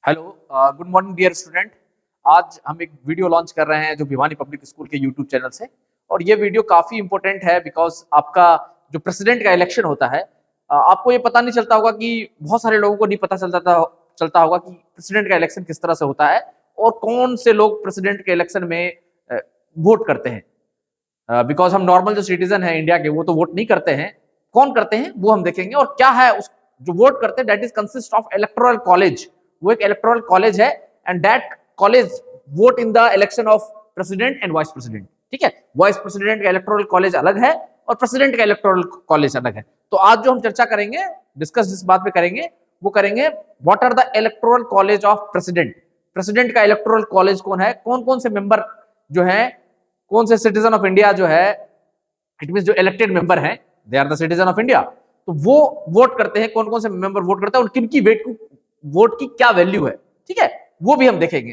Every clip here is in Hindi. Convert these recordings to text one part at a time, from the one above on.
Hello, good morning dear student. आज हम एक वीडियो लॉन्च कर रहे हैं जो भिवानी पब्लिक स्कूल के यूट्यूब चैनल से। और ये वीडियो काफी इंपॉर्टेंट है बिकॉज आपका जो प्रेसिडेंट का इलेक्शन होता है, आपको ये पता नहीं चलता होगा कि बहुत सारे लोगों को नहीं पता चलता होगा कि प्रेसिडेंट का इलेक्शन किस तरह से होता है और कौन से लोग प्रेसिडेंट के इलेक्शन में वोट करते हैं। बिकॉज हम नॉर्मल जो सिटीजन है इंडिया के वो तो वोट नहीं करते हैं। कौन करते हैं वो हम देखेंगे और क्या है उस जो वोट करते हैं, that is consist of electoral college. वो एक इलेक्टोरल कॉलेज है and that college vote in the election of president and vice president. ठीक है, वाइस प्रेसिडेंट का इलेक्टोरल कॉलेज अलग है और प्रेसिडेंट का इलेक्टोरल कॉलेज अलग है। तो आज जो हम चर्चा करेंगे, डिस्कस जिस बात पे करेंगे वो करेंगे what are the electoral college of president. President का इलेक्टोरल कॉलेज कौन है, कौन कौन से मेंबर जो है, कौन से सिटीजन ऑफ इंडिया जो है, इट मीन जो इलेक्टेड मेंबर हैं they are the citizen of India. तो वो वोट करते हैं, कौन कौन से मेंबर वोट करते हैं और किन की वोट की क्या वैल्यू है। ठीक है, वो भी हम देखेंगे।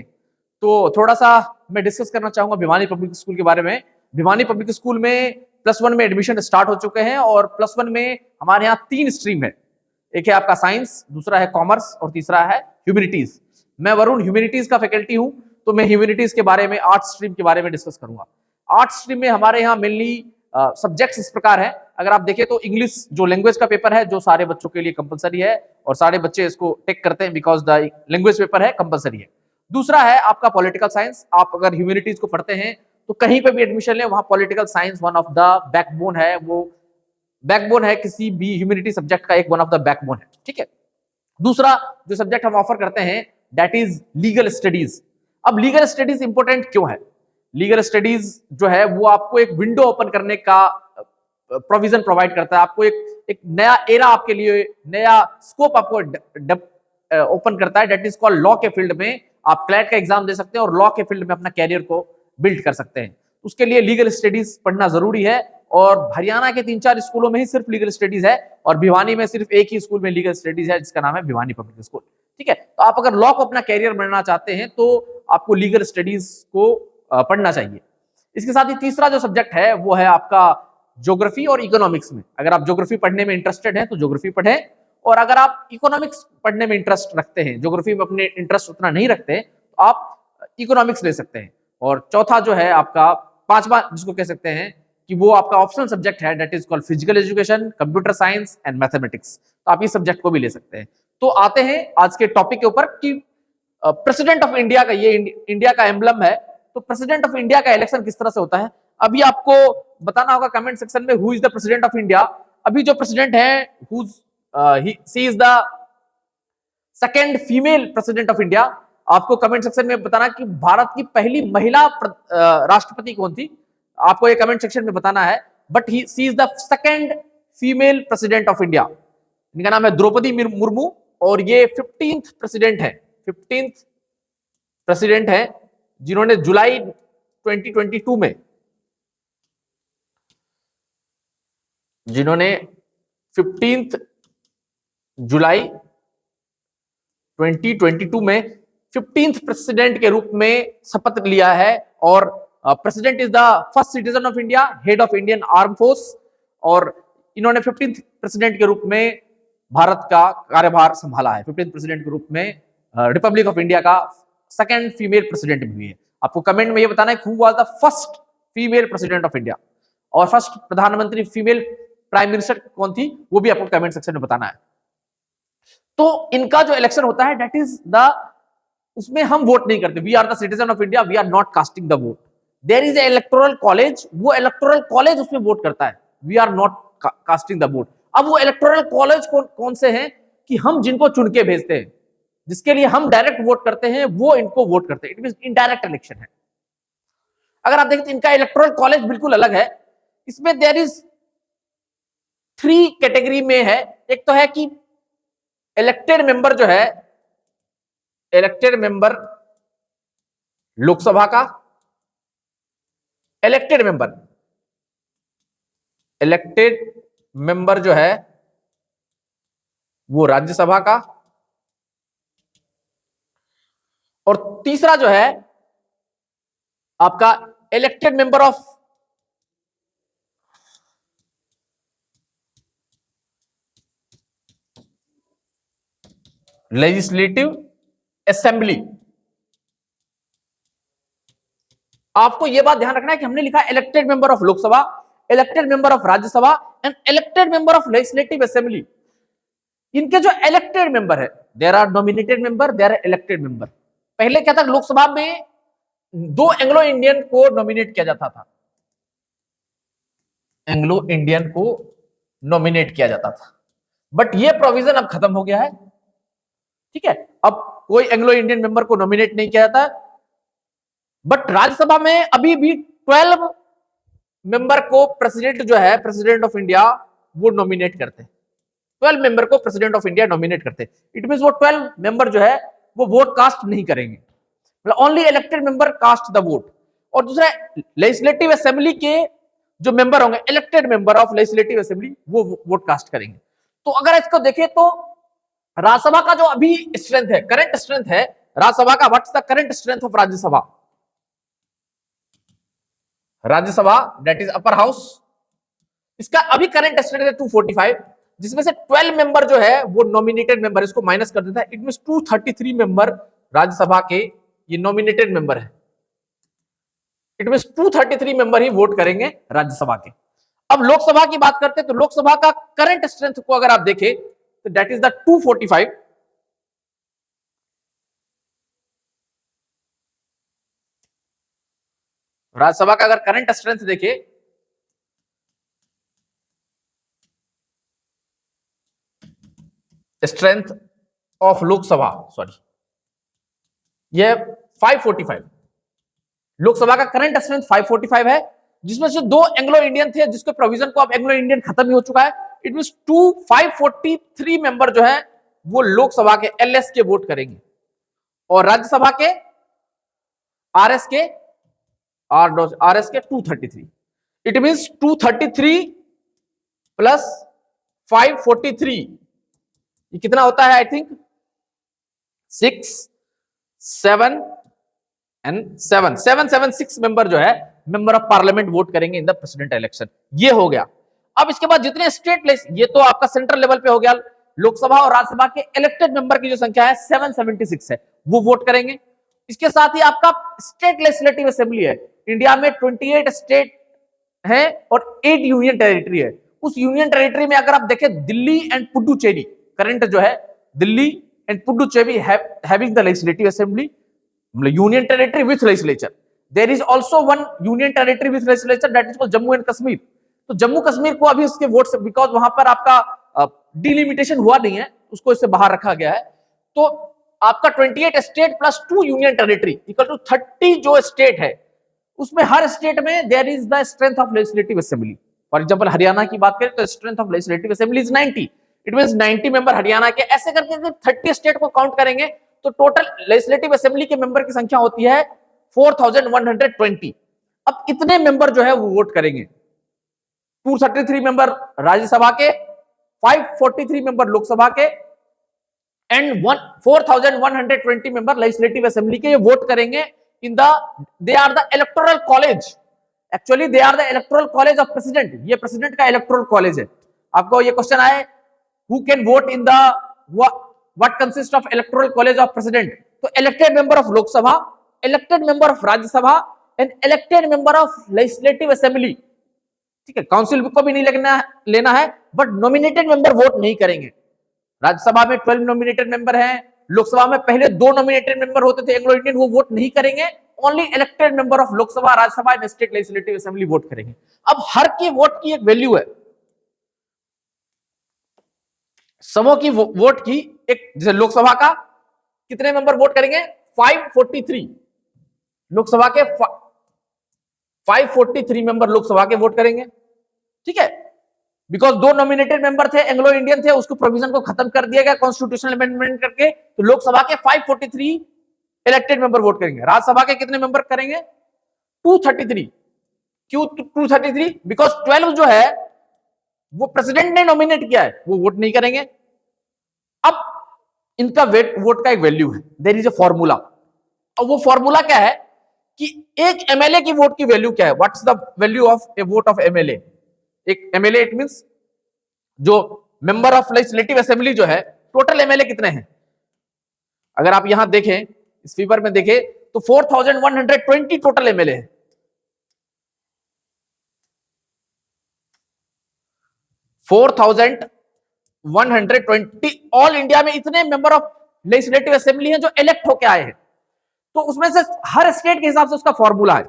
तो थोड़ा सा मैं डिस्कस करना चाहूंगा भिवानी पब्लिक स्कूल के बारे में। भिवानी पब्लिक स्कूल में +1 में एडमिशन स्टार्ट हो चुके हैं और +1 में हमारे यहाँ 3 स्ट्रीम है। एक है आपका साइंस, दूसरा है कॉमर्स और तीसरा है ह्यूमैनिटीज। मैं वरुण ह्यूमैनिटीज का फैकल्टी हूं, तो मैं ह्यूमैनिटीज के बारे में, आर्ट स्ट्रीम के बारे में डिस्कस करूंगा। आर्ट स्ट्रीम में हमारे यहाँ मेनली सब्जेक्ट्स इस प्रकार है। अगर आप देखें तो इंग्लिश जो लैंग्वेज का पेपर है जो सारे बच्चों के लिए कंपलसरी है और सारे बच्चे इसको टेक करते हैं बिकॉज द लैंग्वेज पेपर है, कंपलसरी है। दूसरा है आपका पॉलिटिकल साइंस। आप अगर ह्यूमैनिटीज को पढ़ते हैं तो कहीं पे भी एडमिशन लें, वहां political science one of the backbone है। वो बैकबोन है किसी भी ह्यूमैनिटी सब्जेक्ट का, एक वन ऑफ द बैकबोन है। ठीक है, दूसरा जो सब्जेक्ट हम ऑफर करते हैं दैट इज लीगल स्टडीज। अब लीगल स्टडीज इंपॉर्टेंट क्यों है? लीगल स्टडीज जो है वो आपको एक विंडो ओपन करने का प्रोविजन प्रोवाइड करता है। आपको एक नया एरा, आपके लिए नया स्कोप आपको ओपन करता है, दैट इज कॉल्ड लॉ के फील्ड में। आप क्लैट का एग्जाम दे सकते हैं और लॉ के फील्ड में अपना कैरियर को बिल्ड कर सकते हैं। उसके लिए लीगल स्टडीज पढ़ना जरूरी है और हरियाणा के 3-4 स्कूलों में ही सिर्फ लीगल स्टडीज है और भिवानी में सिर्फ एक ही स्कूल में लीगल स्टडीज है जिसका नाम है भिवानी पब्लिक स्कूल। ठीक है, तो आप अगर लॉ को अपना कैरियर बनाना चाहते हैं तो आपको लीगल स्टडीज को पढ़ना चाहिए। इसके साथ ही तीसरा जो सब्जेक्ट है वो है आपका ज्योग्राफी और इकोनॉमिक्स में। अगर आप ज्योग्राफी पढ़ने में इंटरेस्टेड हैं तो ज्योग्राफी पढ़ें, और अगर आप इकोनॉमिक्स पढ़ने में इंटरेस्ट रखते हैं, ज्योग्राफी में अपने इंटरेस्ट उतना नहीं रखते, तो आप इकोनॉमिक्स ले सकते हैं। और चौथा जो है आपका, पांचवा जिसको कह सकते हैं कि वो आपका ऑप्शनल सब्जेक्ट है, that is called physical education, computer science and mathematics. तो आप इस सब्जेक्ट को भी ले सकते हैं। तो आते हैं आज के टॉपिक के ऊपर कि प्रेसिडेंट ऑफ इंडिया का, ये इंडिया का एम्बलम है, तो प्रेसिडेंट ऑफ इंडिया का इलेक्शन किस तरह से होता है अभी आपको बताना होगा कमेंट सेक्शन में, who is the president of India. अभी जो प्रेसिडेंट है she is the second female president of India. आपको कमेंट सेक्शन में बताना कि भारत की पहली महिला राष्ट्रपति कौन थी, आपको ये कमेंट सेक्शन में बताना है। But she is the second female president of India. इनका नाम है द्रौपदी मुर्मू और ये 15th प्रेसिडेंट है, 15th प्रेसिडेंट है जिन्होंने जुलाई 2022 में, जिन्होंने 15th जुलाई 2022 में 15th प्रेसिडेंट के रूप में शपथ लिया है। और president is the first citizen of India, head of Indian arm force, और इन्होंने 15th प्रेसिडेंट के रूप में भारत का कार्यभार संभाला है। 15th प्रेसिडेंट के रूप में रिपब्लिक ऑफ इंडिया का सेकेंड फीमेल प्रेसिडेंट भी है। आपको कमेंट में ये बताना है who was the first female president of India और फर्स्ट प्रधानमंत्री फीमेल प्राइम मिनिस्टर कौन थी, वो भी आपको कमेंट सेक्शन में बताना है। तो इनका जो इलेक्शन होता है दैट इज द, उसमें हम वोट नहीं करते, we are the citizen of India, we are not casting the vote. There is a electoral college, वो इलेक्टोरल कॉलेज उसमें वोट करता है, we are not casting the vote. अब वो इलेक्टोरल कॉलेज कौन से हैं कि हम जिनको चुन के भेजते हैं, जिसके लिए हम डायरेक्ट वोट करते हैं, वो इनको वोट करते हैं। इट मीन इनडायरेक्ट इलेक्शन है। अगर आप देखें तो इनका इलेक्टोरल कॉलेज बिल्कुल अलग है। इसमें देयर इज 3 कैटेगरी में है। एक तो है कि इलेक्टेड मेंबर जो है, इलेक्टेड मेंबर लोकसभा का, इलेक्टेड मेंबर जो है वो राज्यसभा का, और तीसरा जो है आपका elected member of legislative assembly. आपको यह बात ध्यान रखना है कि हमने लिखा elected member of Lok Sabha, elected member of Rajya Sabha and elected member of legislative assembly. इनके जो इलेक्टेड मेंबर है, there are nominated member, there are elected member. पहले क्या था, लोकसभा में 2 एंग्लो इंडियन को नॉमिनेट किया जाता था, एंग्लो इंडियन को नॉमिनेट किया जाता था, बट ये प्रोविजन अब खत्म हो गया है। ठीक है, अब कोई एंग्लो इंडियन मेंबर को नॉमिनेट नहीं किया जाता, बट राज्यसभा में अभी भी 12 मेंबर को प्रेसिडेंट जो है, प्रेसिडेंट ऑफ इंडिया, वो नॉमिनेट करते हैं। 12 मेंबर को प्रेसिडेंट ऑफ इंडिया नॉमिनेट करते हैं। इट मींस वो 12 मेंबर जो है वो वोट कास्ट नहीं करेंगे, मतलब only elected member cast the vote. और दूसरा, लेजिस्लेटिव असेंबली के जो मेंबर होंगे, elected member of legislative assembly, वो वोट कास्ट करेंगे। तो अगर इसको देखें तो राज्यसभा का जो अभी स्ट्रेंथ है, करंट स्ट्रेंथ है राज्यसभा का, what's the current strength of Rajya Sabha? Rajya Sabha that is upper house, इसका अभी करंट स्ट्रेंथ है 245, जिसमें से 12 मेंबर जो है वो नॉमिनेटेड मेंबर, इसको माइनस कर देता है। इट मींस 233 मेंबर राज्यसभा के ये नॉमिनेटेड मेंबर है। It means 233 member he vote करेंगे राज्यसभा के। अब लोकसभा की बात करते हैं तो लोकसभा का करंट स्ट्रेंथ को अगर आप देखें तो दैट इज द 245। राज्यसभा का अगर करंट स्ट्रेंथ देखें, स्ट्रेंथ ऑफ लोकसभा, सॉरी, ये 545। लोकसभा का करंट स्ट्रेंथ 545 है, जिसमें से 2 एंग्लो इंडियन थे, जिसके प्रोविजन को अब एंग्लो इंडियन खत्म ही हो चुका है। इट मींस 543 मेंबर जो है वो लोकसभा के एलएस के वोट करेंगे, और राज्यसभा के आरएस के 233। इट मींस 233 प्लस 543, ये कितना होता है? आई थिंक 6 7 एंड 776 मेंबर जो है मेंबर ऑफ पार्लियामेंट वोट करेंगे इन द प्रेसिडेंट इलेक्शन। ये हो गया। अब इसके बाद जितने स्टेट, ये तो आपका सेंट्रल लेवल पे हो गया। लोकसभा और राज्यसभा के इलेक्टेड मेंबर की जो संख्या है 776 है, वो वोट करेंगे। इसके साथ ही आपका स्टेट लेजिस्लेटिव असेंबली है। इंडिया में 28 स्टेट है और 8 यूनियन टेरिटरी है। उस यूनियन टेरिटरी में अगर आप देखें, दिल्ली एंड पुडुचेरी, करंट जो है Delhi and Puducherry having the legislative assembly, union territory with legislature. There is also one union territory with legislature, that is called Jammu and Kashmir. तो जम्मू कश्मीर को अभी उसके वोट से, बिकॉज वहां पर आपका डिलिमिटेशन हुआ नहीं है, उसको इससे बाहर रखा गया है। तो आपका 28 state plus 2 union territory equal to 30 जो स्टेट है, उसमें हर स्टेट में there is the strength of legislative assembly. For example Haryana की बात करें तो strength of legislative assembly is 90। It means 90 member Haryana के। ऐसे करके अगर 30 स्टेट को काउंट करेंगे तो टोटल लेजिस्लेटिव असेंबली के मेंबर की संख्या होती है 4120। अब इतने मेंबर जो है वो वोट करेंगे। 233 मेंबर राज्यसभा के, 543 मेंबर लोकसभा के एंड 4120 मेंबर लेजिस्लेटिव असेंबली के, ये वोट करेंगे in the, they are the electoral college. Actually they are the electoral college of president. ये प्रेसिडेंट का इलेक्टोरल कॉलेज है। आपको ये क्वेश्चन आए, who can vote in the what consist of electoral college of president? तो elected member of Lok Sabha, elected member of Rajya Sabha and elected member of legislative assembly. ठीक है, काउंसिल को भी नहीं लेना है, बट नॉमिनेटेड मेंबर वोट नहीं करेंगे। राज्यसभा में 12 नॉमिनेटेड मेंबर हैं, लोकसभा में पहले 2 नॉमिनेटेड मेंबर होते थे एंग्लो इंडियन, वो वोट नहीं करेंगे। Only elected member of Lok Sabha, Rajya Sabha and state legislative assembly vote करेंगे। अब हर की वोट की एक वैल्यू है, समों की वोट की एक, जैसे लोकसभा का कितने मेंबर वोट करेंगे? 543। लोकसभा के 543 मेंबर लोकसभा के वोट करेंगे। ठीक है, बिकॉज 2 नॉमिनेटेड मेंबर थे, एंग्लो इंडियन थे, उसको प्रोविजन को खत्म कर दिया गया कॉन्स्टिट्यूशनल अमेंडमेंट करके। तो लोकसभा के 543 इलेक्टेड मेंबर वोट करेंगे। राज्यसभा के कितने मेंबर करेंगे? 233। क्यों 233? बिकॉज 12 जो है वो प्रेसिडेंट ने नॉमिनेट किया है, वो वोट नहीं करेंगे। अब इनका वोट का एक वैल्यू है, देयर इज अ फॉर्मूला। और वो फॉर्मूला क्या है कि एक एमएलए की वोट की वैल्यू क्या है? What's the value of A vote of MLA? एक एमएलए इट मींस जो मेंबर ऑफ लेजिस्लेटिव असेंबली जो है, टोटल एमएलए कितने हैं? अगर आप यहां देखें, इस फिगर में देखें तो 4120 टोटल एमएलए है। 4120 ऑल इंडिया में इतने मेंबर ऑफ लेजिस्लेटिव असेंबली हैं जो इलेक्ट होके आए हैं। तो उसमें से हर स्टेट के हिसाब से उसका फॉर्मूला है,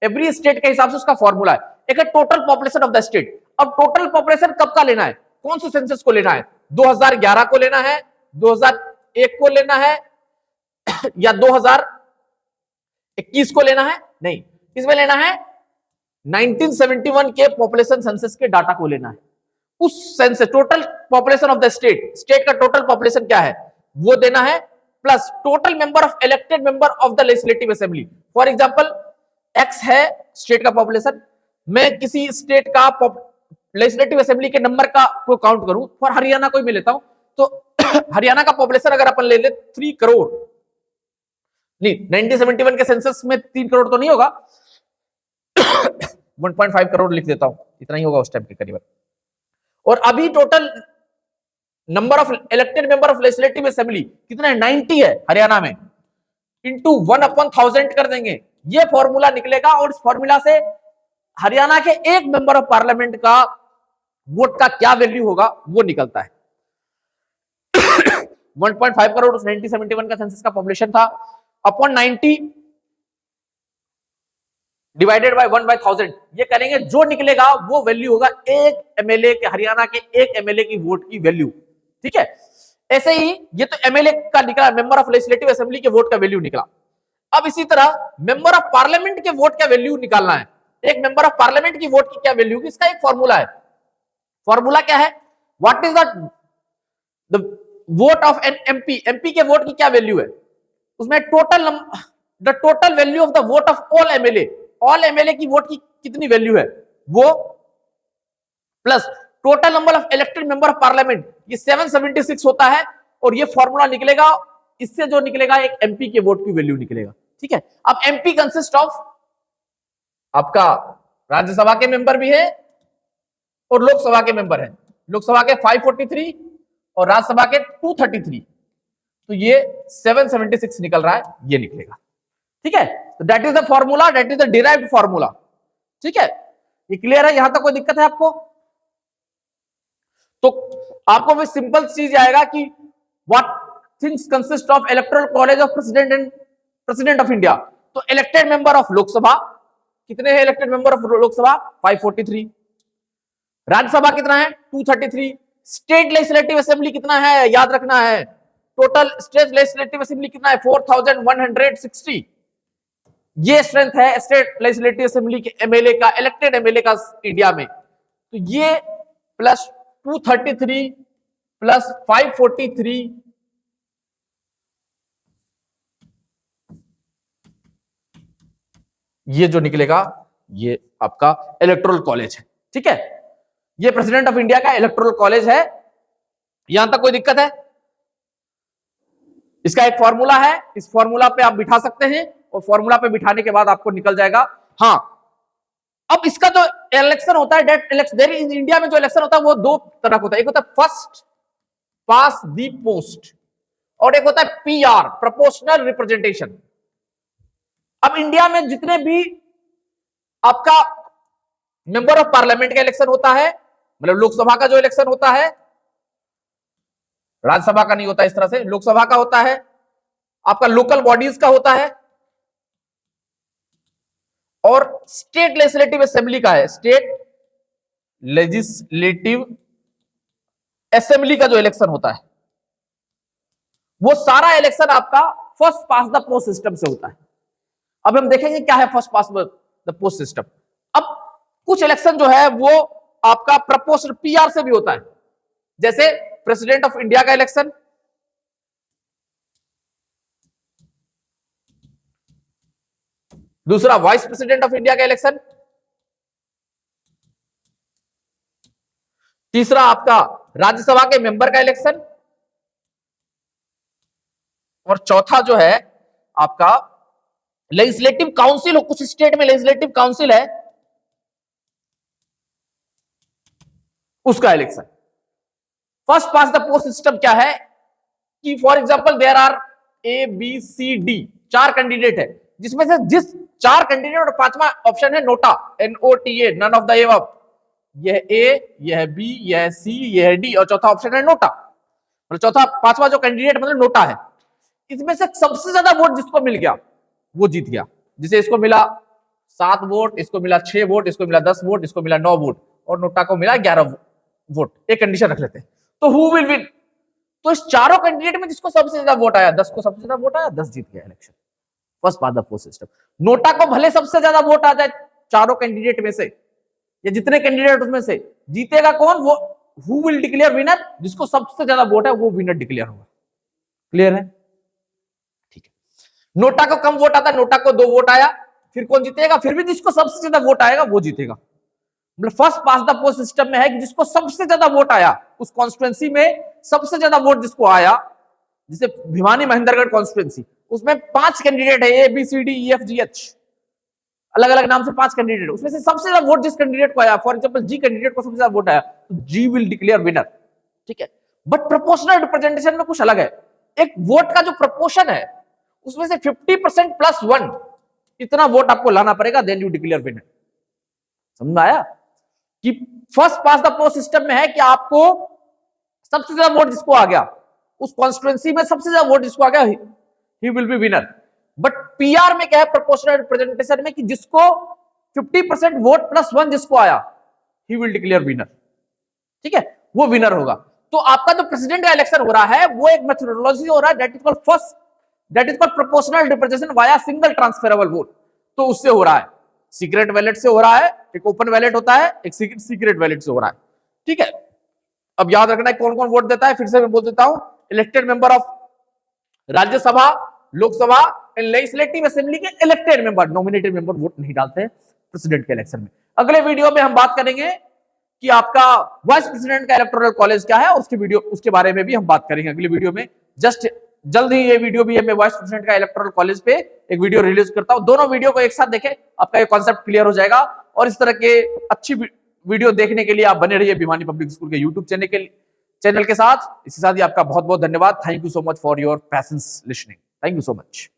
एवरी स्टेट के हिसाब से उसका फॉर्मूला है। एक है total population of the state. अब टोटल पॉपुलेशन कब का लेना है, कौन से सेंसस को लेना है, 2011 को लेना है, 2001 को लेना है या 2021 को लेना है? नहीं, किसमें लेना है? 1971 के पॉपुलेशन सेंसस के डाटा को लेना है। उस census total population of the state का टोटल पॉपुलेशन क्या है वो देना है, plus total member of elected member of the legislative assembly. For example x है स्टेट का पॉपुलेशन, मैं किसी स्टेट का लेजिस्लेटिव असेंबली के नंबर का को काउंट करूं, फॉर हरियाणा कोई मैं लेता हूं, तो हरियाणा का पॉपुलेशन अगर अपन ले ले 3 करोड़, नहीं 1971 के सेंसस में 3 करोड़ तो नहीं होगा 1.5 करोड़ लिख देता हूं, इतना ही होगा उस टाइम के करीब। और अभी total number of elected member of legislative assembly कितना है, 90 है हरियाणा में, इंटू 1/1000 कर देंगे, ये फॉर्मूला निकलेगा। और इस फॉर्मूला से हरियाणा के एक मेंबर ऑफ पार्लियामेंट का वोट का क्या वैल्यू होगा वो निकलता है। 1.5 करोड़ उस 1971 का सेंसस का पॉपुलेशन था, अपॉन 90 डिवाइडेड बाय 1/1000, ये करेंगे, जो निकलेगा वो वैल्यू होगा एक एमएलए के, हरियाणा के एक एमएलए की वोट की वैल्यू। ठीक है, ऐसे ही ये तो एमएलए का निकला, मेंबर ऑफ लेजिस्लेटिव असेंबली के वोट का वैल्यू निकला। अब इसी तरह मेंबर ऑफ पार्लियामेंट के वोट का वैल्यू निकालना है, एक मेंबर ऑफ पार्लियामेंट की वोट की क्या वैल्यू, इसका एक फॉर्मूला है। फॉर्मूला क्या है, what is the vote of an MP, MP के वोट की क्या वैल्यू है, उसमें the total value of the vote of all MLA, all MLA की वोट की कितनी वैल्यू है वो, plus total number of elected member of parliament, ये 776 होता है। और ये फॉर्मूला निकलेगा, इससे जो निकलेगा एक एमपी के वोट की वैल्यू निकलेगा। ठीक है, अब एमपी कंसिस्ट ऑफ आपका राज्यसभा के मेंबर भी है और लोकसभा के मेंबर है, लोकसभा के 543 और राज्यसभा के 233, तो ये 776 निकल रहा है, ये निकलेगा। ठीक है, तो that is the formula, that is the derived formula. ठीक है, ये क्लियर है, यहां तक कोई दिक्कत है आपको? तो आपको भी सिंपल चीज आएगा कि what things consist of electoral college of president and president of India. तो इलेक्टेड मेंबर ऑफ लोकसभा कितने हैं, elected member of Lok Sabha 543, Rajya Sabha कितना है 233, स्टेट लेजिस्लेटिव असेंबली कितना है याद रखना है, टोटल स्टेट लेजिस्लेटिव असेंबली कितना है 4160, ये स्ट्रेंथ है स्टेट लेजिस्लेटिव असेंबली के एमएलए का, इलेक्टेड एमएलए का इंडिया में। तो ये प्लस 233 प्लस 543, ये जो निकलेगा ये आपका इलेक्टोरल कॉलेज है। ठीक है, ये प्रेसिडेंट ऑफ इंडिया का इलेक्टोरल कॉलेज है, यहां तक कोई दिक्कत है? इसका एक फॉर्मूला है, इस फॉर्मूला पे आप बिठा सकते हैं और फॉर्मूला पे बिठाने के बाद आपको निकल जाएगा। हाँ, अब इसका जो इलेक्शन होता है, डेट इलेक्शन इंडिया में जो इलेक्शन होता है वो दो तरह का होता है, एक होता है फर्स्ट पास द पोस्ट और एक होता है पीआर, प्रोपोर्शनल रिप्रेजेंटेशन। अब इंडिया में जितने भी आपका मेंबर ऑफ पार्लियामेंट का इलेक्शन होता है, मतलब लोकसभा का जो इलेक्शन होता है, राज्यसभा का नहीं होता इस तरह से, लोकसभा का होता है, आपका लोकल बॉडीज का होता है और स्टेट लेजिस्लेटिव असेंबली का है, स्टेट लेजिस्लेटिव असेंबली का जो इलेक्शन होता है वो सारा इलेक्शन आपका first past the post system से होता है। अब हम देखेंगे क्या है first past the post system. अब कुछ इलेक्शन जो है वो आपका प्रपोर्शनल पीआर से भी होता है, जैसे प्रेसिडेंट ऑफ इंडिया का इलेक्शन, दूसरा वाइस प्रेसिडेंट ऑफ इंडिया का इलेक्शन, तीसरा आपका राज्यसभा के मेंबर का इलेक्शन और चौथा जो है आपका लेजिस्लेटिव काउंसिल हो, कुछ स्टेट में लेजिस्लेटिव काउंसिल है उसका election. First past the post system क्या है कि for example there are A B C D 4 candidate है, जिसमें से जिस 4 कैंडिडेट और 5वां ऑप्शन है NOTA, NOTA, none of the above. यह ए, यह बी, यह सी, यह डी और चौथा ऑप्शन है नोटा। मतलब चौथा 5वां जो कैंडिडेट मतलब नोटा है। इसमें से सबसे ज्यादा वोट जिसको मिल गया वो जीत गया। जिसे इसको मिला 7 वोट, इसको मिला 6 वोट, इसको मिला 10 वोट, इसको मिला 9 वोट और नोटा को मिला 11 वोट। एक कंडीशन रख लेते हैं। तो हु विल विन? तो इस चारों कैंडिडेट में जिसको सबसे ज्यादा वोट आया, 10 को सबसे ज्यादा वोट आया, 10 जीत गया election. First past the post system. NOTA को भले सबसे ज्यादा वोट आ जाए चारों कैंडिडेट में से या जितने कैंडिडेट उसमें से, जीतेगा कौन? वो हु विल डिक्लेयर विनर? जिसको सबसे ज्यादा वोट है वो विनर डिक्लेयर होगा। क्लियर है? ठीक है। नोटा को कम वोट आता है, नोटा को 2 वोट आया, फिर कौन जीतेगा? फिर भी जिसको सबसे ज्यादा वोट आएगा वो जीतेगा। मतलब first past the post system में है कि जिसको सबसे ज्यादा वोट आया, उस कॉन्स्टिट्यूएंसी में सबसे ज्यादा वोट जिसको आया, जिसे भिवानी महेंद्रगढ़ कॉन्स्टिट्यूएंसी, उसमें 5 कैंडिडेट है, A B C D E F G H, अलग अलग नाम से 5 कैंडिडेट। उसमें से सबसे ज्यादा वोट जिस कैंडिडेट को आया, फॉर एग्जांपल जी कैंडिडेट को सबसे ज्यादा वोट आया, तो जी विल डिक्लेयर विनर। ठीक है। बट प्रोपोर्शनल रिप्रेजेंटेशन में कुछ अलग है। एक वोट का जो प्रोपोर्शन है उसमें से 50% प्लस 1 इतना वोट आपको लाना पड़ेगा, देन यू डिक्लेयर विनर। समझ में आया कि first past the post system में है कि आपको सबसे ज्यादा वोट जिसको आ गया, उस कॉन्स्टिट्यूएंसी में सबसे ज्यादा वोट जिसको आ गया, he will be winner. But PR में क्या है, प्रोपोर्शनल रिप्रेजेंटेशन में, कि जिसको 50% वोट प्लस 1 जिसको आया, ही विल डिक्लेयर विनर। ठीक है, वो विनर होगा। तो आपका जो प्रेसिडेंट का इलेक्शन हो रहा है वो एक मेथोडोलॉजी हो रहा है, that is called proportional representation via single transferable vote. तो उससे हो रहा है, सीक्रेट बैलेट से हो रहा है, एक ओपन बैलेट होता है, एक सीक्रेट बैलेट से हो रहा है। ठीक है। अब याद रखना है कौन कौन वोट देता है, फिर से मैं बोल देता हूं। Elected member of Rajya Sabha, Lok Sabha and legislative assembly के elected member, nominated member vote नहीं डालते हैं प्रेसिडेंट के इलेक्शन में। अगले वीडियो में हम बात करेंगे कि आपका वाइस प्रेसिडेंट का इलेक्टोरल कॉलेज क्या है, और उसके बारे में भी हम बात करेंगे अगले वीडियो में। जस्ट जल्द ही ये वीडियो भी है, मैं वाइस प्रेसिडेंट का इलेक्टोरल कॉलेज पे एक वीडियो रिलीज करता हूं। दोनों वीडियो को एक साथ देखें, आपका ये कॉन्सेप्ट क्लियर हो जाएगा। और इस तरह के अच्छी वीडियो देखने के लिए आप बने रहिए भिवानी पब्लिक स्कूल के यूट्यूब चैनल के साथ। इसके साथ ही आपका बहुत बहुत धन्यवाद। Thank you so much for your passions listening. Thank you so much.